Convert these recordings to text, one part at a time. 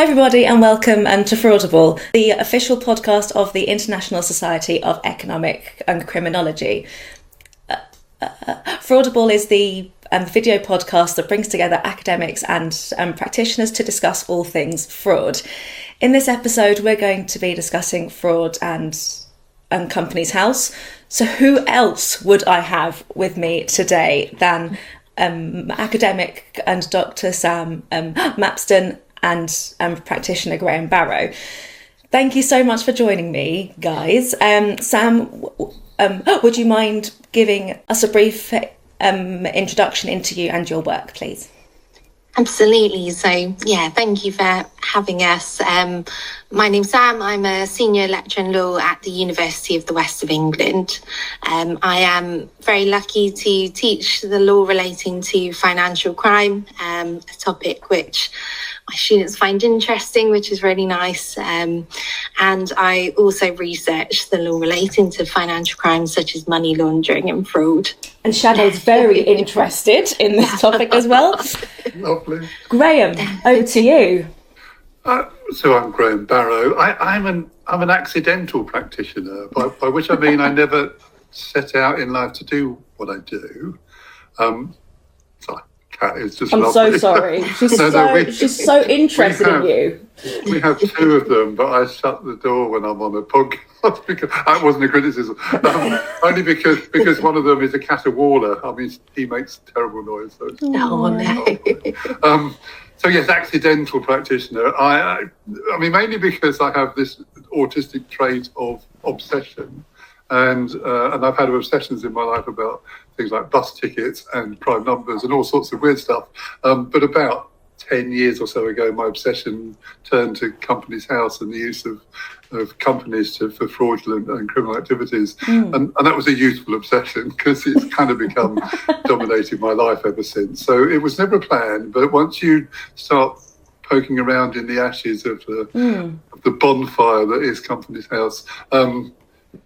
Hi everybody and welcome to Fraudible, the official podcast of the International Society of Economic and Criminology. Fraudible is the video podcast that brings together academics and practitioners to discuss all things fraud. In this episode, we're going to be discussing fraud and Companies House. So who else would I have with me today than academic and Dr. Sam Mapston and practitioner Graham Barrow. Thank you so much for joining me, guys. Sam, would you mind giving us a brief introduction into you and your work, please? Absolutely. So, thank you for having us. My name's Sam. I'm a senior lecturer in law at the University of the West of England. I am very lucky to teach the law relating to financial crime, a topic which my students find interesting, which is really nice. And I also research the law relating to financial crimes such as money laundering and fraud. And Shadow's very interested in this topic as well. Lovely. Graham, over to you. So I'm Graham Barrow. I'm an accidental practitioner, by which I mean I never set out in life to do what I do. Sorry, Kat is just I'm lovely. So sorry. She's so interested in you. We have two of them, but I shut the door when I'm on a podcast because that wasn't a criticism. Only because one of them is a caterwauler. I mean, he makes terrible noise. So So yes, accidental practitioner. I mean, mainly because I have this autistic trait of obsession, and I've had obsessions in my life about things like bus tickets and prime numbers and all sorts of weird stuff. But about 10 years or so ago, my obsession turned to Companies House and the use of companies for fraudulent and criminal activities. And that was a youthful obsession because it's kind of become dominating my life ever since. So it was never a plan, but once you start poking around in the ashes of the bonfire that is Companies House,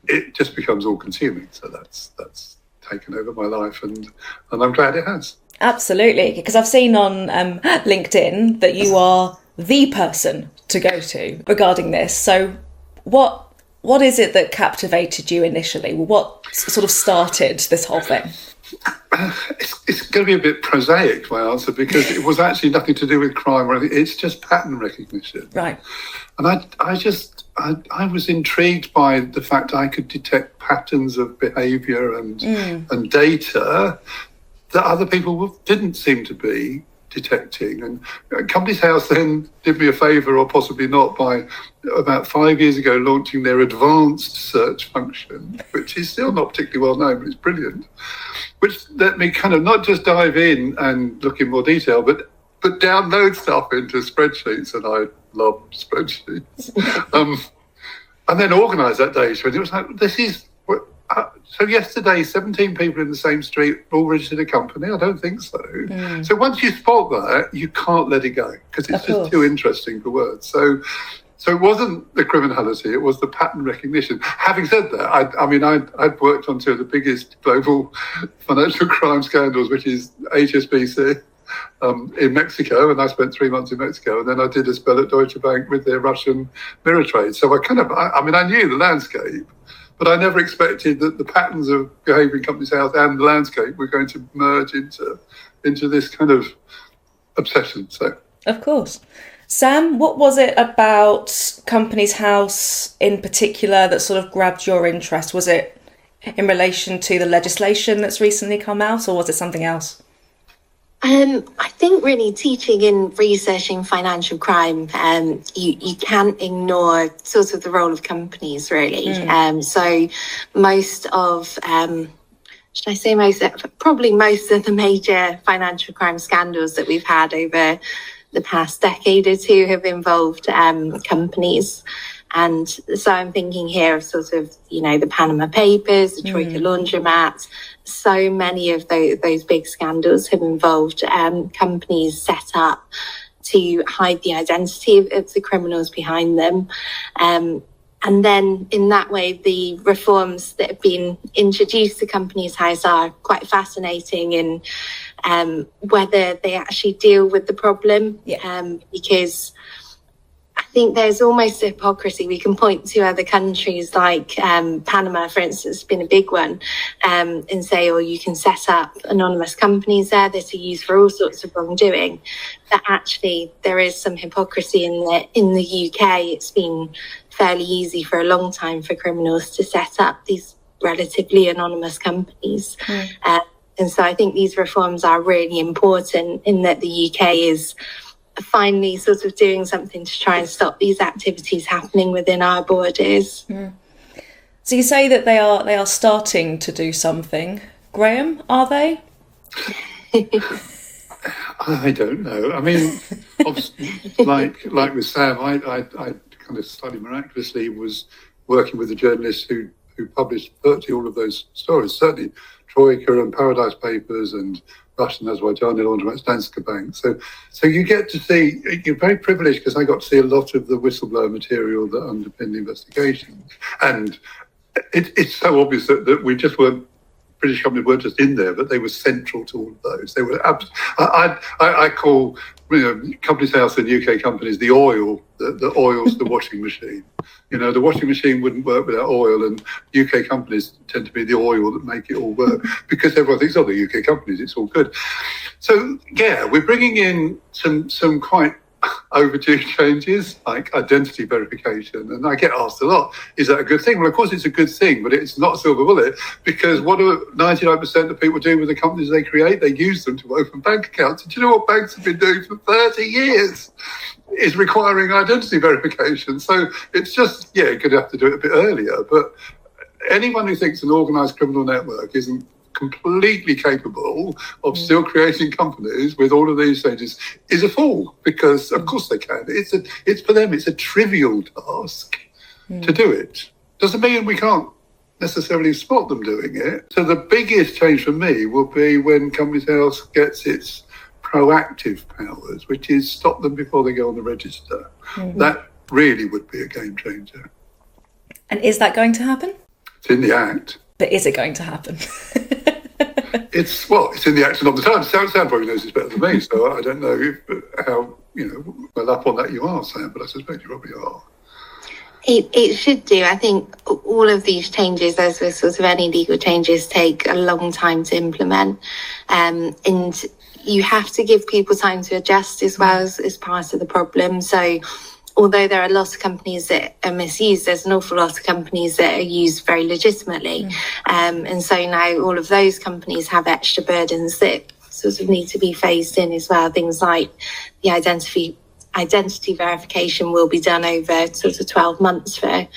it just becomes all consuming. So that's taken over my life and I'm glad it has. Absolutely, because I've seen on LinkedIn that you are the person to go to regarding this. So what is it that captivated you initially? What sort of started this whole thing? It's going to be a bit prosaic, my answer, because it was actually nothing to do with crime or anything. It's just pattern recognition. Right. And I was intrigued by the fact I could detect patterns of behaviour and data that other people didn't seem to be detecting. And Companies House then did me a favour, or possibly not, by about 5 years ago launching their advanced search function, which is still not particularly well known, but it's brilliant, which let me kind of not just dive in and look in more detail, but download stuff into spreadsheets, and I love spreadsheets. And then organise that data. And it was like, this is... So yesterday, 17 people in the same street all registered a company? I don't think so. So once you spot that, you can't let it go because it's just too interesting for words. So it wasn't the criminality, it was the pattern recognition. Having said that, I'd worked on two of the biggest global financial crime scandals, which is HSBC in Mexico, and I spent 3 months in Mexico, and then I did a spell at Deutsche Bank with their Russian mirror trade. So I knew the landscape, but I never expected that the patterns of behaviour in Companies House and the landscape were going to merge into this kind of obsession. So, of course. Sam, what was it about Companies House in particular that sort of grabbed your interest? Was it in relation to the legislation that's recently come out, or was it something else? I think really teaching and researching financial crime, you can't ignore sort of the role of companies, really. So most of, probably most of the major financial crime scandals that we've had over the past decade or two have involved companies. And so I'm thinking here of sort of, the Panama Papers, the Troika laundromat. So many of those big scandals have involved companies set up to hide the identity of the criminals behind them. And then in that way, the reforms that have been introduced to Companies House are quite fascinating in whether they actually deal with the problem. Because think there's almost a hypocrisy. We can point to other countries like Panama, for instance, has been a big one, and say, oh, you can set up anonymous companies there that are used for all sorts of wrongdoing. But actually, there is some hypocrisy in that in the UK, it's been fairly easy for a long time for criminals to set up these relatively anonymous companies. And so I think these reforms are really important in that the UK is finally sort of doing something to try and stop these activities happening within our borders. So you say that they are starting to do something. Graham, are they? I don't know. I mean, obviously, like with Sam, I kind of slightly miraculously was working with the journalists who published virtually all of those stories. Certainly, Troika and Paradise Papers and Russian Azerbaijani laundromats, Danske Bank. So you get to see, you're very privileged because I got to see a lot of the whistleblower material that underpinned the investigation. And it's so obvious that we just weren't, British companies weren't just in there, but they were central to all of those. They were I call Companies House and UK companies the oil that oils the washing machine. The washing machine wouldn't work without oil, and UK companies tend to be the oil that make it all work because everyone thinks, oh, the UK companies, it's all good. So, yeah, we're bringing in some quite overdue changes like identity verification, and I get asked a lot, is that a good thing? Well, of course it's a good thing, but it's not a silver bullet, because what do 99% of people do with the companies they create? They use them to open bank accounts. And do you know what banks have been doing for 30 years? Is requiring identity verification. So it's just, you're going to have to do it a bit earlier, but anyone who thinks an organised criminal network isn't completely capable of still creating companies with all of these changes is a fool, because of course they can. It's for them, it's a trivial task to do it. Doesn't mean we can't necessarily spot them doing it. So the biggest change for me will be when Companies House gets its proactive powers, which is stop them before they go on the register. That really would be a game changer. And is that going to happen? It's in the Act. But is it going to happen? It's in the Act and on the time. Sam probably knows this better than me, so I don't know how well up on that you are, Sam, but I suspect you probably are. It should do. I think all of these changes, as with sort of any legal changes, take a long time to implement, and you have to give people time to adjust as well as part of the problem. So although there are lots of companies that are misused, there's an awful lot of companies that are used very legitimately. And so now all of those companies have extra burdens that sort of need to be phased in as well. Things like the identity verification will be done over sort of 12 months for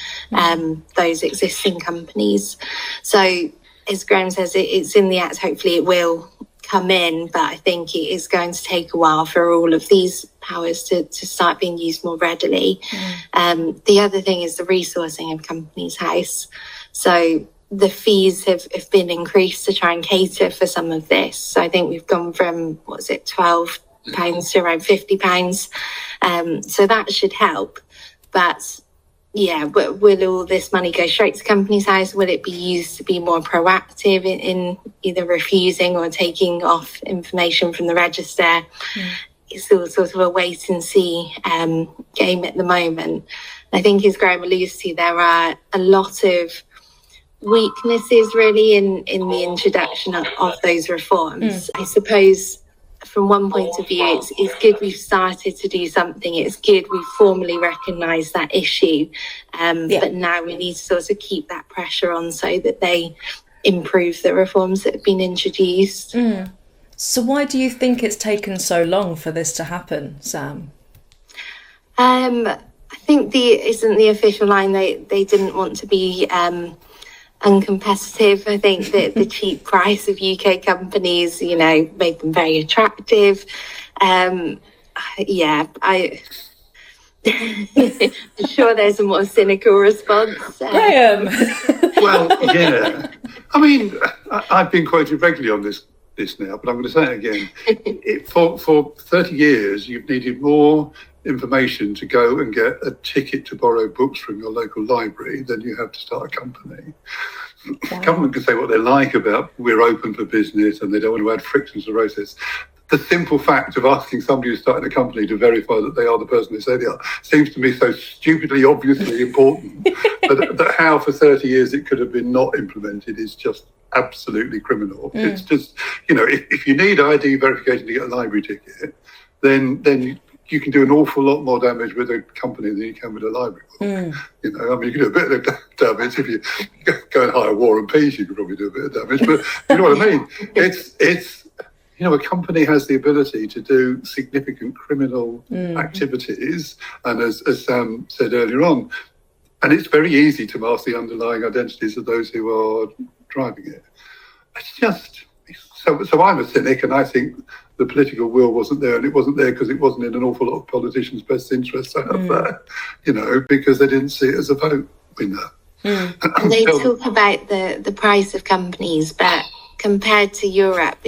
those existing companies. So as Graham says, it's in the Act. Hopefully it will come in, but I think it is going to take a while for all of these powers to start being used more readily. The other thing is the resourcing of Companies House. So the fees have been increased to try and cater for some of this. So I think we've gone from, £12 to around £50. So that should help. But yeah, will all this money go straight to Companies House? Will it be used to be more proactive in either refusing or taking off information from the register? It's all sort of a wait and see game at the moment. I think, as Graham alludes to, there are a lot of weaknesses really in the introduction of those reforms. I suppose from one point of view, it's good we've started to do something. It's good we've formally recognised that issue. But now we need to sort of keep that pressure on so that they improve the reforms that have been introduced. So why do you think it's taken so long for this to happen, Sam? I think isn't the official line they didn't want to be uncompetitive. I think that the cheap price of UK companies, made them very attractive. I'm sure there's a more cynical response. Graham! Well, yeah. I mean, I've been quoted regularly on this now, but I'm going to say it again. For 30 years, you've needed more information to go and get a ticket to borrow books from your local library than you have to start a company. Wow. Government can say what they like about we're open for business and they don't want to add friction to the process. the simple fact of asking somebody who's starting a company to verify that they are the person they say they are seems to me so stupidly obviously important that how for 30 years it could have been not implemented is just absolutely criminal. It's just, if you need ID verification to get a library ticket, then you can do an awful lot more damage with a company than you can with a library book. You can do a bit of damage if you go and hire War and Peace. You can probably do a bit of damage, but you know what I mean. It's a company has the ability to do significant criminal activities, and as Sam said earlier on, and it's very easy to mask the underlying identities of those who are driving it. It's just so I'm a cynic, and I think the political will wasn't there, and it wasn't there because it wasn't in an awful lot of politicians' best interest to have that, because they didn't see it as a vote winner. And they talk about the price of companies, but compared to Europe,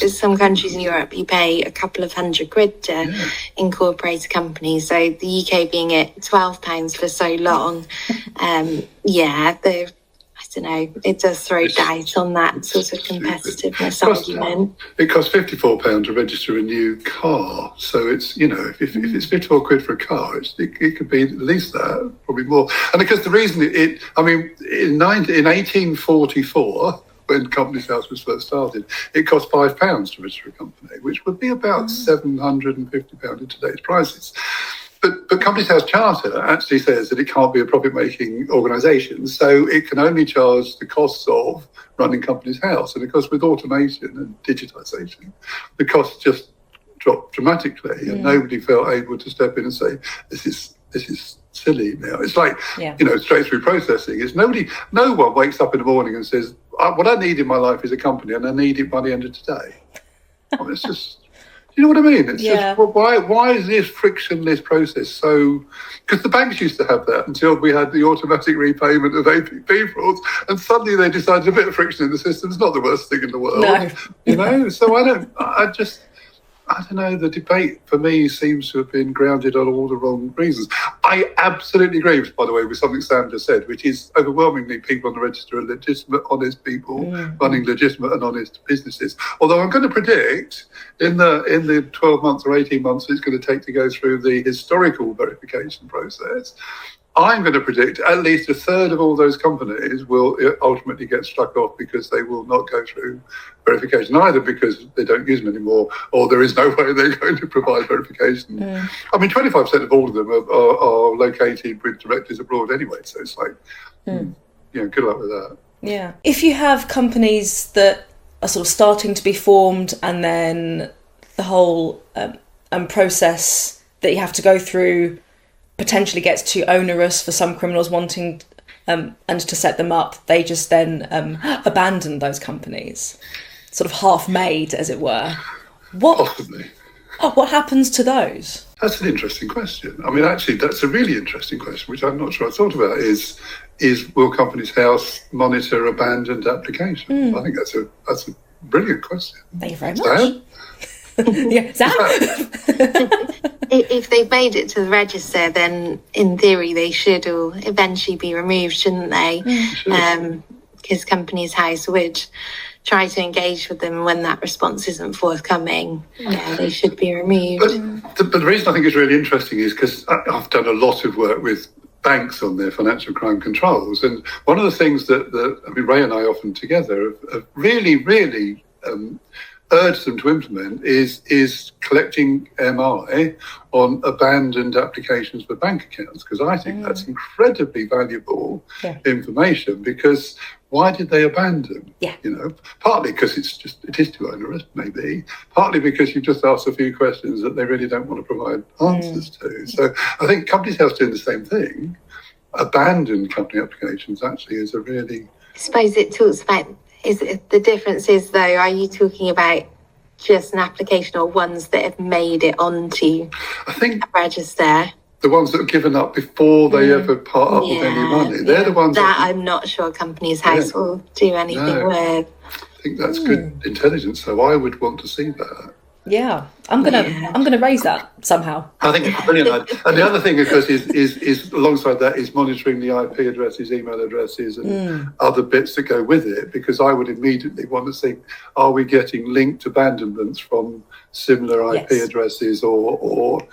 some countries in Europe, you pay a couple of £100 to incorporate a company. So the UK being at £12 for so long, I don't know, it does throw doubt on that sort of competitiveness argument. It costs £54 to register a new car. So it's, if it's £54 for a car, it could be at least that, probably more. And because the reason in 1844, when Companies House was first started, it cost £5 to register a company, which would be about £750 in today's prices. But Companies House Charter actually says that it can't be a profit-making organisation, so it can only charge the costs of running Companies House. And of course, with automation and digitisation, the costs just dropped dramatically, and nobody felt able to step in and say, this is silly now. It's like, straight-through processing. No one wakes up in the morning and says, what I need in my life is a company, and I need it by the end of today. It's just... You know what I mean? It's just, why is this frictionless process so... Because the banks used to have that until we had the automatic repayment of APP frauds, and suddenly they decided a bit of friction in the system is not the worst thing in the world. No. So I don't know, the debate for me seems to have been grounded on all the wrong reasons. I absolutely agree, by the way, with something Sam just said, which is overwhelmingly people on the register are legitimate, honest people running legitimate and honest businesses. Although I'm going to predict in the 12 months or 18 months it's going to take to go through the historical verification process, I'm going to predict at least a third of all those companies will ultimately get struck off because they will not go through verification, either because they don't use them anymore or there is no way they're going to provide verification. 25% of all of them are located with directors abroad anyway, so it's like, good luck with that. Yeah. If you have companies that are sort of starting to be formed and then the whole process that you have to go through potentially gets too onerous for some criminals wanting and to set them up, they just then abandon those companies, sort of half-made, as it were. Possibly. What happens to those? That's an interesting question. Actually, that's a really interesting question, which I'm not sure I thought about, is will Companies House monitor abandoned applications? I think that's a brilliant question. Thank you very much. Sam? If they've made it to the register, then in theory they should all eventually be removed, shouldn't they? Because Companies House would try to engage with them when that response isn't forthcoming. They should be removed. But the reason I think it's really interesting is because I've done a lot of work with banks on their financial crime controls, and one of the things that Ray and I often together have really urge them to implement is collecting MI on abandoned applications for bank accounts, because I think that's incredibly valuable information. Because why did they abandon? Partly because it is too onerous, maybe. Partly because you just asked a few questions that they really don't want to provide answers to. So I think Companies House doing the same thing. Abandoned company applications actually is a really... I suppose it talks about... the difference is, though, are you talking about just an application or ones that have made it onto a register? The ones that have given up before they ever part up with any money. They're the ones that I'm not sure Companies House will do anything with. I think that's good intelligence, so I would want to see that. Yeah, I'm gonna raise that somehow. I think it's brilliant. And the other thing, of course, is alongside that is monitoring the IP addresses, email addresses, and other bits that go with it. Because I would immediately want to think: are we getting linked abandonments from similar IP addresses or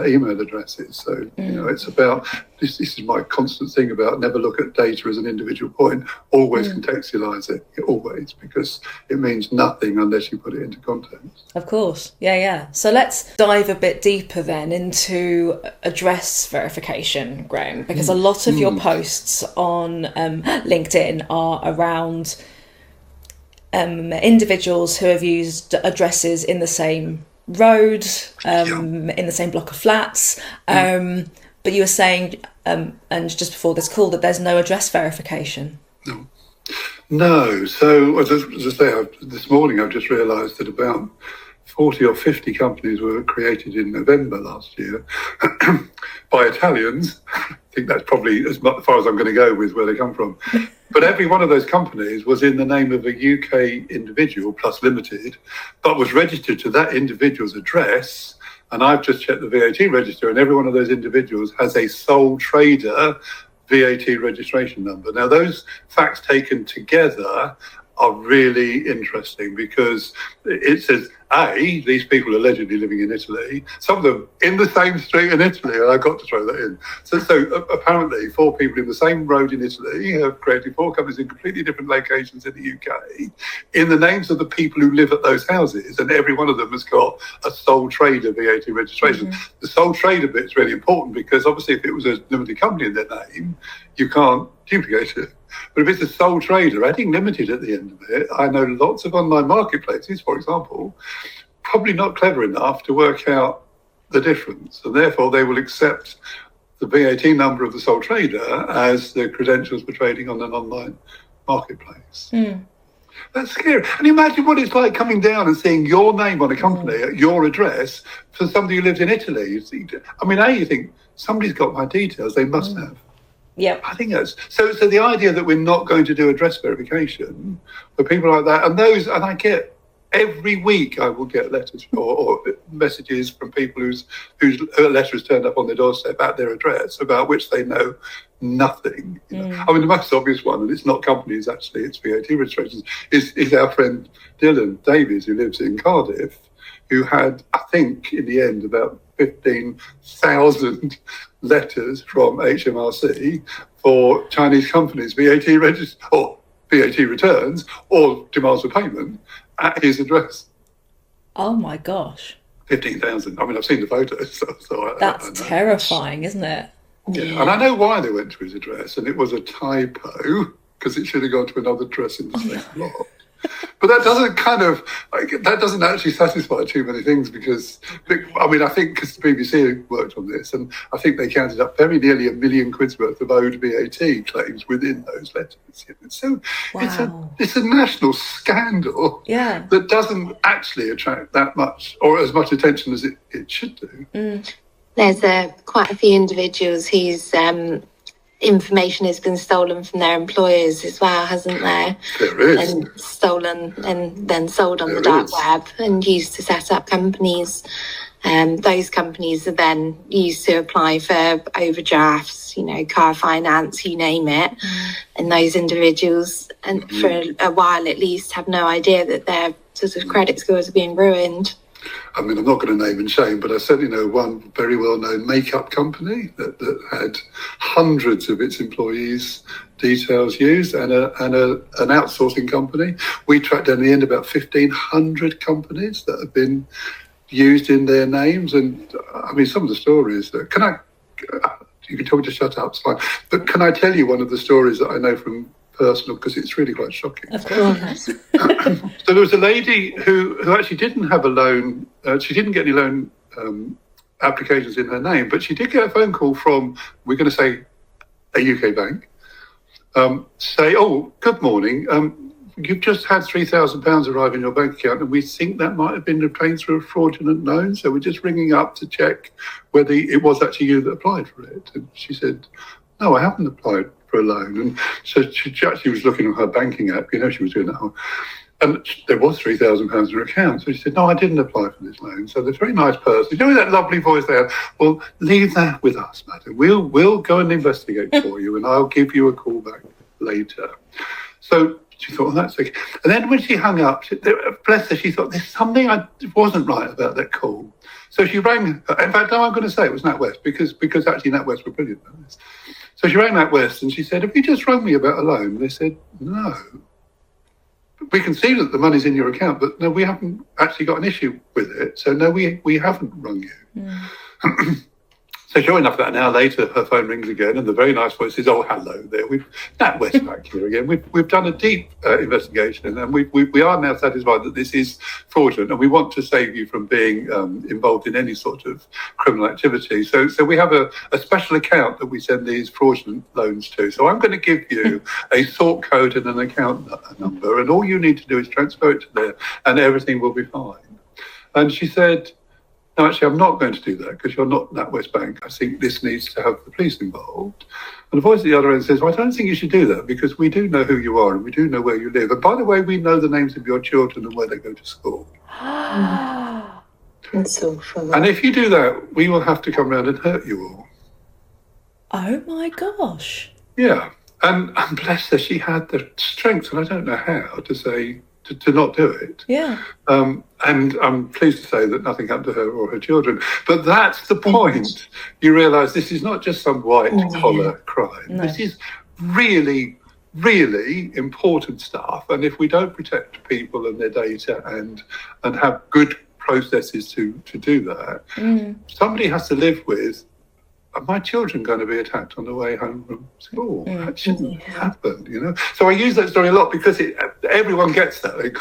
email addresses? So it's about this. This is my constant thing about never look at data as an individual point. Always contextualize it. Always, because it means nothing unless you put it into context. Of course, yeah. So let's dive a bit deeper then into address verification, Graham, because a lot of your posts on LinkedIn are around individuals who have used addresses in the same road, in the same block of flats, but you were saying and just before this call that there's no address verification. No. So as I say, this morning I've just realised that about 40 or 50 companies were created in November last year by Italians. I think that's probably as far as I'm going to go with where they come from. But every one of those companies was in the name of a UK individual plus limited, but was registered to that individual's address. And I've just checked the VAT register, and every one of those individuals has a sole trader VAT registration number. Now, those facts taken together are really interesting because it says, A, these people are allegedly living in Italy, some of them in the same street in Italy, and I got to throw that in. So apparently 4 people in the same road in Italy have created 4 companies in completely different locations in the UK in the names of the people who live at those houses, and every one of them has got a sole trader VAT registration. The sole trader bit's really important because obviously if it was a limited company in their name, you can't duplicate it. But if it's a sole trader, adding limited at the end of it, I know lots of online marketplaces, for example, probably not clever enough to work out the difference. And therefore, they will accept the VAT number of the sole trader as the credentials for trading on an online marketplace. That's scary. And imagine what it's like coming down and seeing your name on a company at your address for somebody who lives in Italy. I mean, you think, somebody's got my details, they must have. Yep. I think that's so the idea that we're not going to do address verification for people like that, and I get every week I will get letters or messages from people whose letter has turned up on their doorstep at their address about which they know nothing. I mean, the most obvious one, and it's not companies actually, it's VAT registrations, is our friend Dylan Davies, who lives in Cardiff, who had, I think, in the end, about 15,000 letters from HMRC for Chinese companies' VAT returns or demands for payment at his address. Oh my gosh. 15,000. I mean, I've seen the photos. So that's terrifying, isn't it? Yeah. And I know why they went to his address, and it was a typo because it should have gone to another address in the same block. But that doesn't actually satisfy too many things because, I mean, I think because the BBC worked on this, and I think they counted up very nearly £1 million worth of owed VAT claims within those letters. So it's a national scandal that doesn't actually attract that much or as much attention as it should do. There's quite a few individuals whose information has been stolen from their employers as well, hasn't there? There is. And stolen and then sold on the dark web and used to set up companies. Those companies are then used to apply for overdrafts, car finance, you name it. And those individuals, and for a while at least, have no idea that their sort of credit scores are being ruined. I mean, I'm not going to name and shame, but I certainly know one very well-known makeup company that had hundreds of its employees' details used, and an outsourcing company. We tracked down in the end about 1,500 companies that have been used in their names. And I mean, some of the stories, you can tell me to shut up, it's fine. But can I tell you one of the stories that I know from personal, because it's really quite shocking. Of course. So there was a lady who actually didn't have a loan. She didn't get any loan applications in her name, but she did get a phone call from, we're going to say, a UK bank. Say, oh, good morning. You've just had £3,000 arrive in your bank account, and we think that might have been obtained through a fraudulent loan. So we're just ringing up to check whether it was actually you that applied for it. And she said, no, I haven't applied for a loan. And so she actually was looking at her banking app, she was doing that. And there was £3,000 in her account. So she said, no, I didn't apply for this loan. So the very nice person, with that lovely voice there, well, leave that with us, madam. We'll go and investigate for you, and I'll give you a call back later. So she thought, well, that's okay. And then when she hung up, bless her, she thought, there's something wasn't right about that call. So she rang, in fact, no, I'm going to say it was NatWest, because actually NatWest were brilliant at this. So she rang NatWest and she said, have you just rung me about a loan? They said, no. We can see that the money's in your account, but no, we haven't actually got an issue with it. So no, we haven't rung you. Mm. So sure enough, about an hour later, her phone rings again, and the very nice voice says, "Oh, hello there. We've NatWest back here again. We've done a deep investigation, and we are now satisfied that this is fraudulent, and we want to save you from being involved in any sort of criminal activity. So we have a special account that we send these fraudulent loans to. So I'm going to give you a sort code and an account number, and all you need to do is transfer it to there, and everything will be fine." And she said, "No, actually, I'm not going to do that because you're not NatWest Bank. I think this needs to have the police involved." And the voice at the other end says, "Well, I don't think you should do that because we do know who you are and we do know where you live. And by the way, we know the names of your children and where they go to school. That's awful. And if you do that, we will have to come round and hurt you all." Oh my gosh. Yeah. And bless her, she had the strength, and I don't know how, to say, to not do it. Yeah. And I'm pleased to say that nothing happened to her or her children. But that's the point. You realise this is not just some white-collar crime. No. This is really, really important stuff. And if we don't protect people and their data and have good processes to do that, somebody has to live with, are my children going to be attacked on the way home from school? That shouldn't happen, you know? So I use that story a lot because everyone gets that. Like,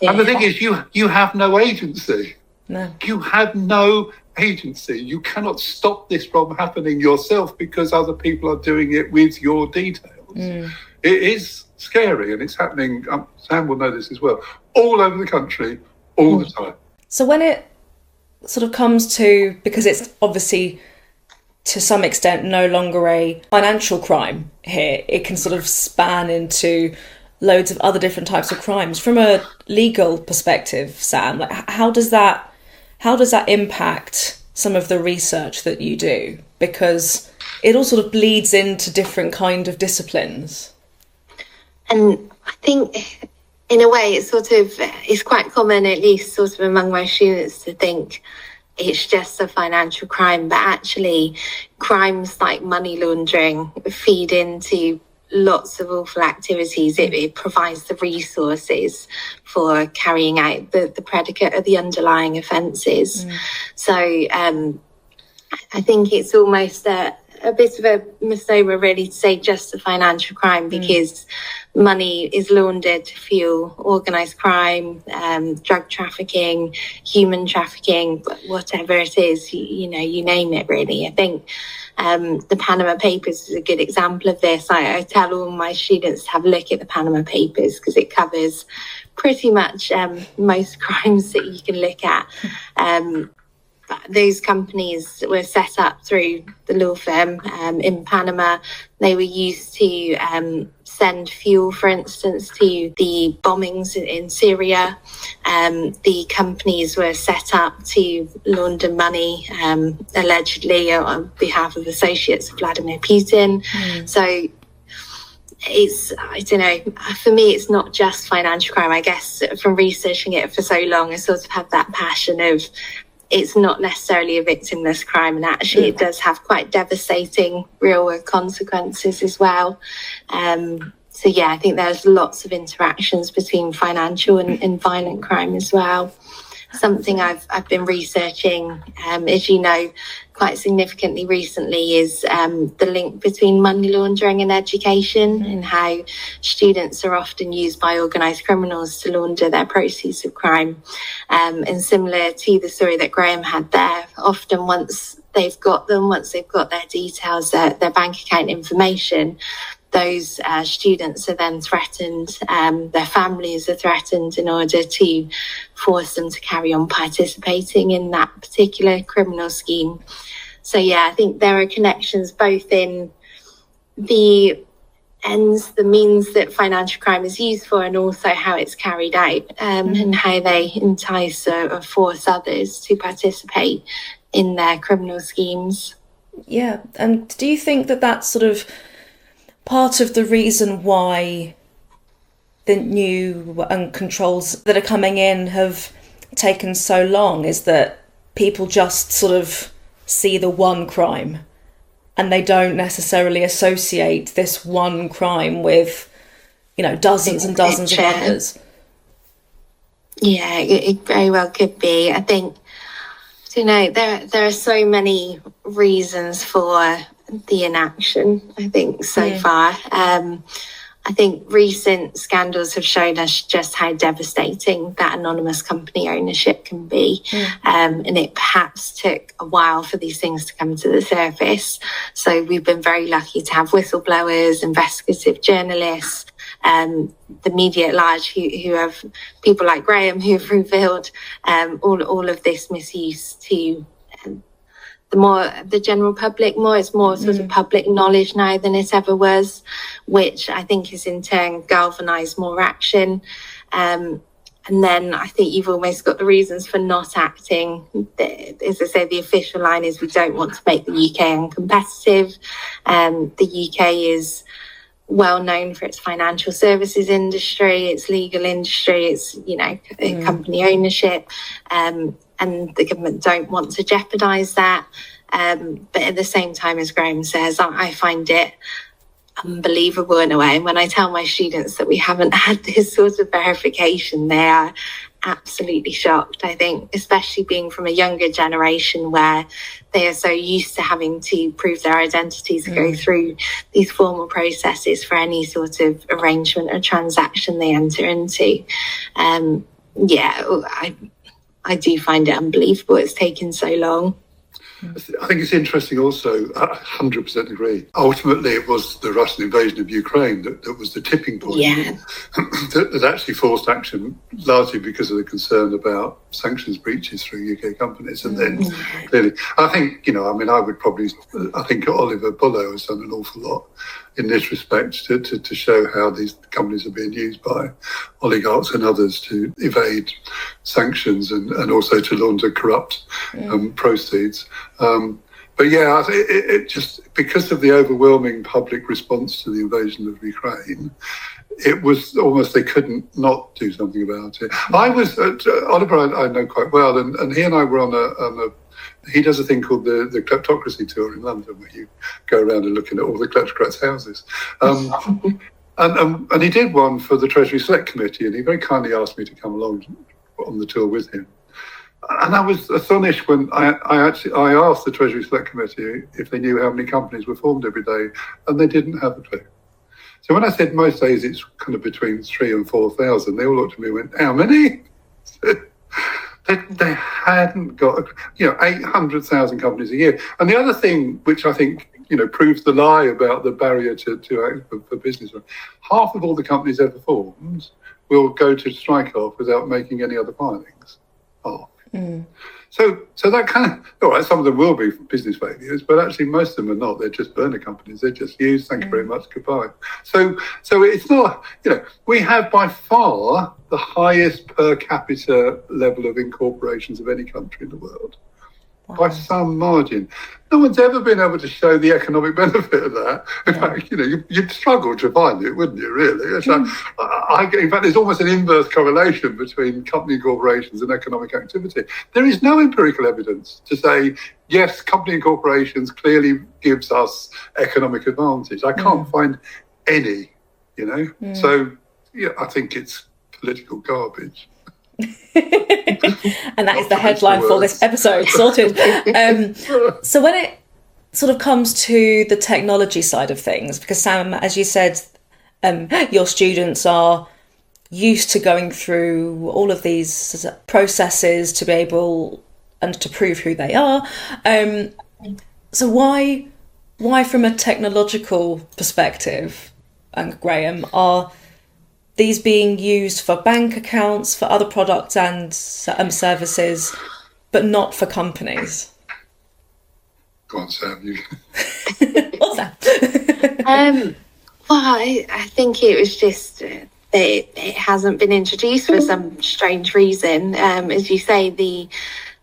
And the thing is, you have no agency. No. You have no agency. You cannot stop this from happening yourself because other people are doing it with your details. It is scary, and it's happening, Sam will know this as well, all over the country, all the time. So when it sort of comes to, because it's obviously to some extent no longer a financial crime here, it can sort of span into loads of other different types of crimes. From a legal perspective, Sam, like how does that impact some of the research that you do? Because it all sort of bleeds into different kind of disciplines. And I think in a way it's quite common, at least sort of among my students, to think it's just a financial crime, but actually crimes like money laundering feed into lots of awful activities. It provides the resources for carrying out the predicate of the underlying offences. So I think it's almost a bit of a misnomer really to say just a financial crime, because money is laundered to fuel organised crime, drug trafficking, human trafficking, whatever it is, you name it really. I think the Panama Papers is a good example of this. I tell all my students to have a look at the Panama Papers because it covers pretty much most crimes that you can look at. Those companies were set up through the law firm in Panama. They were used to send fuel, for instance, to the bombings in Syria. The companies were set up to launder money, allegedly on behalf of associates of Vladimir Putin. So I don't know, for me, it's not just financial crime. I guess from researching it for so long, I sort of have that passion of, it's not necessarily a victimless crime, and actually it does have quite devastating real-world consequences as well. So yeah, I think there's lots of interactions between financial and violent crime as well. Something I've been researching, as you know, quite significantly recently is the link between money laundering and education, and how students are often used by organised criminals to launder their proceeds of crime. And similar to the story that Graham had there, often once they've got their details, their bank account information, those students are then threatened, their families are threatened in order to force them to carry on participating in that particular criminal scheme. So yeah, I think there are connections both in the ends, the means that financial crime is used for, and also how it's carried out, and how they entice or force others to participate in their criminal schemes. Yeah, and do you think that that's sort of part of the reason why the new controls that are coming in have taken so long, is that people just sort of see the one crime and they don't necessarily associate this one crime with, dozens and dozens of others? Yeah, it very well could be. I think, there are so many reasons for the inaction, I think, so far. I think recent scandals have shown us just how devastating that anonymous company ownership can be. And it perhaps took a while for these things to come to the surface. So we've been very lucky to have whistleblowers, investigative journalists, the media at large who have people like Graham who've revealed all of this misuse to the general public. It's more sort of public knowledge now than it ever was, which I think has in turn galvanised more action. And then I think you've almost got the reasons for not acting. As I say, the official line is we don't want to make the UK uncompetitive. The UK is well known for its financial services industry, its legal industry, its company ownership, and the government don't want to jeopardise that. But at the same time, as Graham says, I find it unbelievable in a way. And when I tell my students that we haven't had this sort of verification, they are absolutely shocked. I think, especially being from a younger generation where they are so used to having to prove their identities and go through these formal processes for any sort of arrangement or transaction they enter into. I do find it unbelievable it's taken so long. I think it's interesting also, I 100% agree. Ultimately, it was the Russian invasion of Ukraine that was the tipping point that actually forced action, largely because of the concern about sanctions breaches through UK companies. And then clearly, I think, I think Oliver Bullough has done an awful lot in this respect to show how these companies are being used by oligarchs and others to evade sanctions and also to launder corrupt proceeds. But yeah, it just, because of the overwhelming public response to the invasion of Ukraine, it was almost they couldn't not do something about it. I was, Oliver I know quite well, and he and I were on a he does a thing called the kleptocracy tour in London, where you go around and looking at all the kleptocrats' houses. And he did one for the Treasury Select Committee, and he very kindly asked me to come along on the tour with him. And I was astonished when I asked the Treasury Select Committee if they knew how many companies were formed every day, and they didn't have a clue. So when I said most days it's kind of between 3,000 and 4,000, they all looked at me and went, "How many?" They hadn't got, 800,000 companies a year. And the other thing, which I think, proves the lie about the barrier to for business, half of all the companies ever formed will go to strike off without making any other filings. So that kind of, all right, some of them will be business failures, but actually most of them are not. They're just burner companies. They're just used. Thank you very much. Goodbye. So it's not, we have by far the highest per capita level of incorporations of any country in the world. Wow. By some margin. No one's ever been able to show the economic benefit of that. In fact, you'd struggle to find it, wouldn't you, really? So in fact, there's almost an inverse correlation between company incorporations and economic activity. There is no empirical evidence to say, yes, company incorporations clearly gives us economic advantage. I can't find any, So, I think it's political garbage. And that is the headline for this episode, sorted. So when it sort of comes to the technology side of things, because Sam, as you said, your students are used to going through all of these processes to be able and to prove who they are. So why from a technological perspective, Graham, are these being used for bank accounts, for other products and services, but not for companies? Go on, Sam. What's that? Well, I think it was just that it hasn't been introduced for some strange reason. As you say, the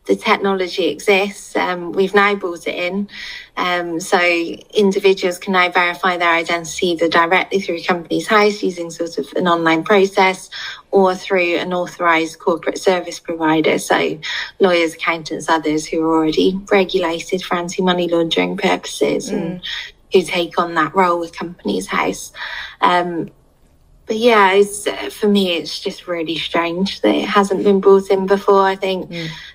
technology exists. We've now brought it in. So individuals can now verify their identity either directly through Companies House using sort of an online process or through an authorised corporate service provider. So lawyers, accountants, others who are already regulated for anti-money laundering purposes and who take on that role with Companies House. But yeah, for me, it's just really strange that it hasn't been brought in before. I think,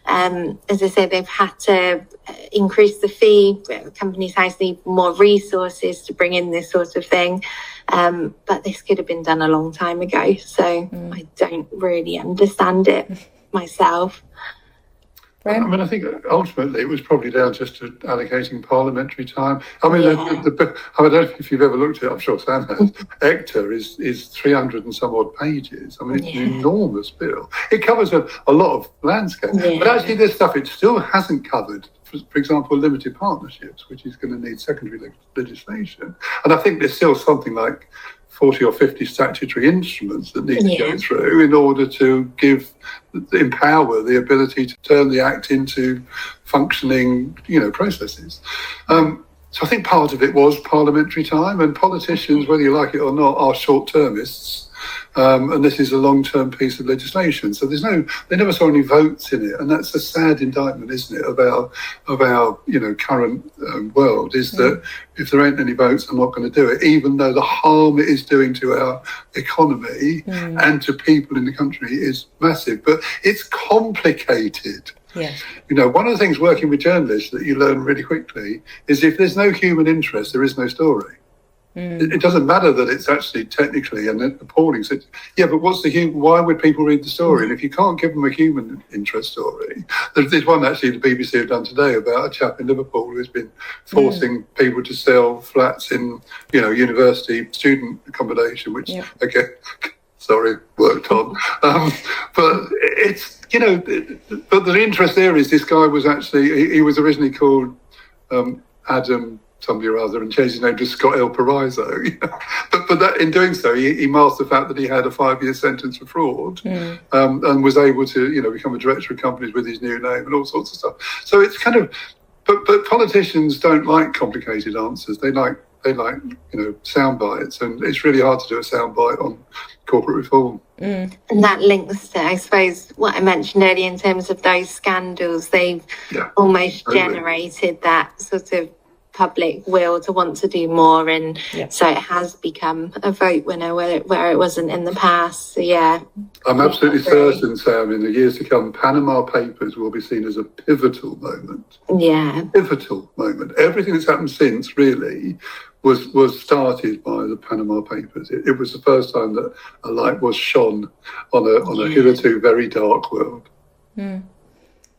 as I said, they've had to increase the fee. Companies House need more resources to bring in this sort of thing. But this could have been done a long time ago. So I don't really understand it myself. I mean, I think ultimately it was probably down just to allocating parliamentary time. I mean, I don't know if you've ever looked at it, I'm sure Sam has. ECTA is 300 and some odd pages. I mean, it's an enormous bill. It covers a lot of landscape. But actually there's stuff it still hasn't covered. For example, limited partnerships, which is going to need secondary legislation. And I think there's still something like 40 or 50 statutory instruments that need to go through in order to empower the ability to turn the Act into functioning, processes. So I think part of it was parliamentary time, and politicians, whether you like it or not, are short-termists. And this is a long-term piece of legislation. So they never saw any votes in it. And that's a sad indictment, isn't it, of our current world, is that if there ain't any votes, I'm not going to do it, even though the harm it is doing to our economy and to people in the country is massive. But it's complicated. Yeah. One of the things working with journalists that you learn really quickly is if there's no human interest, there is no story. It doesn't matter that it's actually technically an appalling situation. Yeah, but why would people read the story? And if you can't give them a human interest story, there's one actually the BBC have done today about a chap in Liverpool who's been forcing people to sell flats in, university student accommodation, which again, sorry, worked on. But it's, but the interest there is this guy was actually, he was originally called Adam somebody or other and changed his name to Scott El Parizo. But that, in doing so, he masked the fact that he had a 5-year sentence for fraud and was able to, become a director of companies with his new name and all sorts of stuff. So it's kind of, but politicians don't like complicated answers. They like sound bites, and it's really hard to do a sound bite on corporate reform. And that links to, I suppose, what I mentioned earlier in terms of those scandals. They've almost generated that sort of public will to want to do more, and so it has become a vote winner where it wasn't in the past. So I'm absolutely certain, Sam, in the years to come, Panama Papers will be seen as a pivotal moment. Pivotal moment. Everything that's happened since really was started by the Panama Papers. It was the first time that a light was shone on a hitherto very dark world.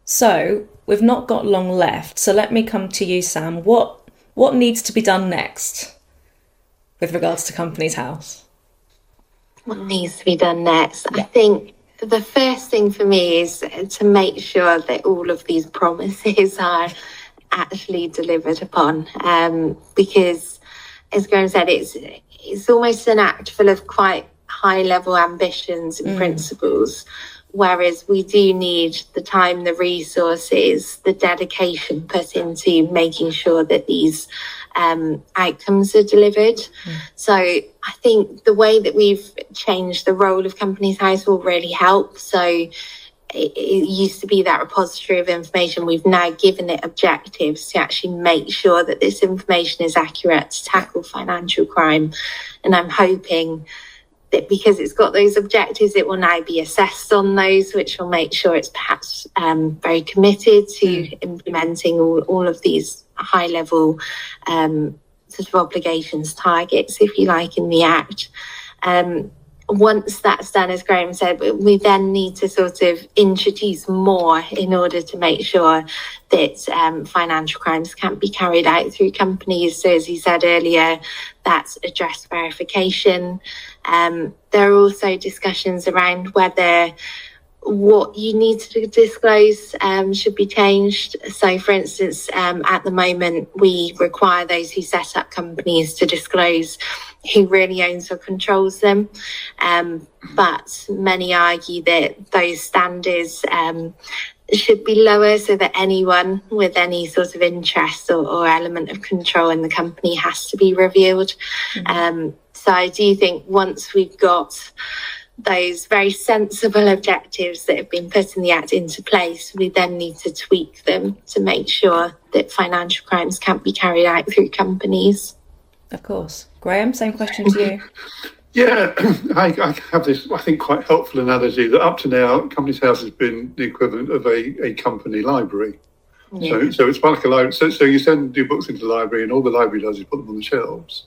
So we've not got long left, so let me come to you, Sam. What needs to be done next with regards to Companies House? What needs to be done next? I think the first thing for me is to make sure that all of these promises are actually delivered upon, because, as Graham said, it's almost an act full of quite high-level ambitions and principles, whereas we do need the time, the resources, the dedication put into making sure that these outcomes are delivered. So I think the way that we've changed the role of Companies House will really help. So it used to be that repository of information. We've now given it objectives to actually make sure that this information is accurate to tackle financial crime. And I'm hoping that because it's got those objectives, it will now be assessed on those, which will make sure it's perhaps very committed to implementing all of these high-level sort of obligations, targets, if you like, in the Act. Once that's done, as Graham said, we then need to sort of introduce more in order to make sure that financial crimes can't be carried out through companies. So as you said earlier, that's address verification. There are also discussions around whether what you need to disclose should be changed. So, for instance, at the moment, we require those who set up companies to disclose who really owns or controls them. But many argue that those standards should be lower so that anyone with any sort of interest or element of control in the company has to be reviewed. So I do think once we've got those very sensible objectives that have been put in the Act into place, we then need to tweak them to make sure that financial crimes can't be carried out through companies. Of course. Graham, same question to you. Yeah, I have this, I think, quite helpful analogy that up to now, Companies House has been the equivalent of a company library. Yeah. So it's like a library. So you send your books into the library, and all the library does is put them on the shelves.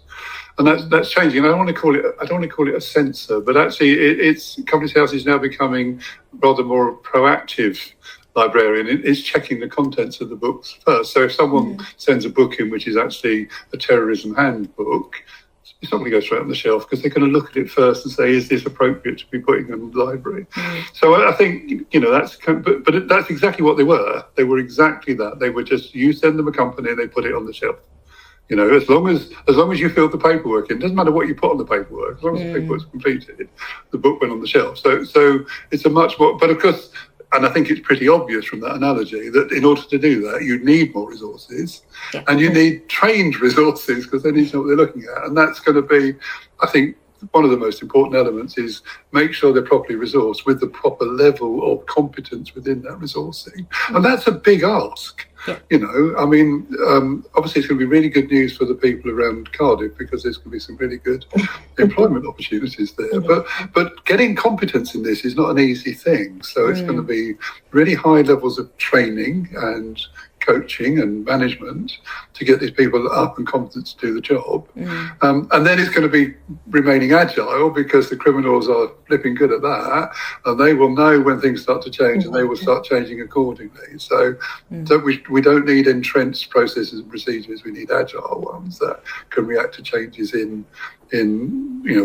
And that's changing. And I don't want to call it a censor, but actually, it's Companies House is now becoming rather more proactive librarian. It's checking the contents of the books first. So if someone sends a book in which is actually a terrorism handbook, it's not going to go straight on the shelf because they're going to look at it first and say, is this appropriate to be putting in the library? So I think, that's, but that's exactly what they were. They were exactly that. They were just, you send them a company and they put it on the shelf. As long as you filled the paperwork in, it doesn't matter what you put on the paperwork, as long as the paperwork's completed, the book went on the shelf. So it's a much more, but of course, and I think it's pretty obvious from that analogy that in order to do that, you need more resources and you need trained resources because they need to know what they're looking at. And that's going to be, I think, one of the most important elements is make sure they're properly resourced with the proper level of competence within that resourcing. And that's a big ask. Obviously it's going to be really good news for the people around Cardiff because there's going to be some really good employment opportunities there. But getting competence in this is not an easy thing. So it's going to be really high levels of training and coaching and management to get these people up and competent to do the job. And then it's going to be remaining agile because the criminals are flipping good at that and they will know when things start to change and they will start changing accordingly. So we don't need entrenched processes and procedures. We need agile ones that can react to changes in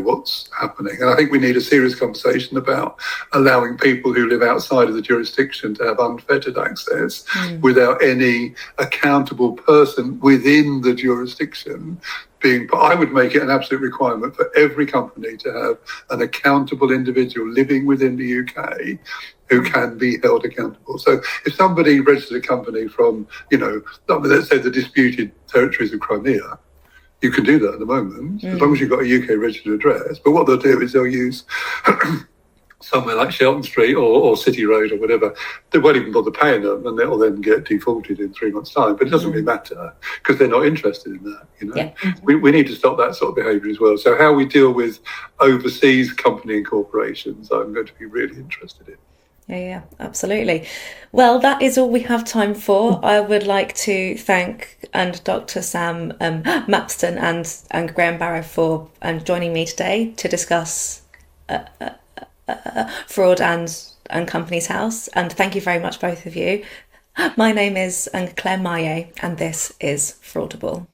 what's happening. And I think we need a serious conversation about allowing people who live outside of the jurisdiction to have unfettered access without any accountable person within the jurisdiction being. I would make it an absolute requirement for every company to have an accountable individual living within the UK who can be held accountable. So if somebody registers a company from, let's say the disputed territories of Crimea, you can do that at the moment, as long as you've got a UK registered address. But what they'll do is they'll use somewhere like Shelton Street or City Road or whatever. They won't even bother paying them and they'll then get defaulted in 3 months' time. But it doesn't really matter because they're not interested in that, We need to stop that sort of behaviour as well. So how we deal with overseas company and corporations, I'm going to be really interested in. Yeah, absolutely. Well, that is all we have time for. I would like to thank Dr. Sam Mapston and Graham Barrow for joining me today to discuss fraud and Companies House. And thank you very much, both of you. My name is Claire Maillet, and this is Fraudible.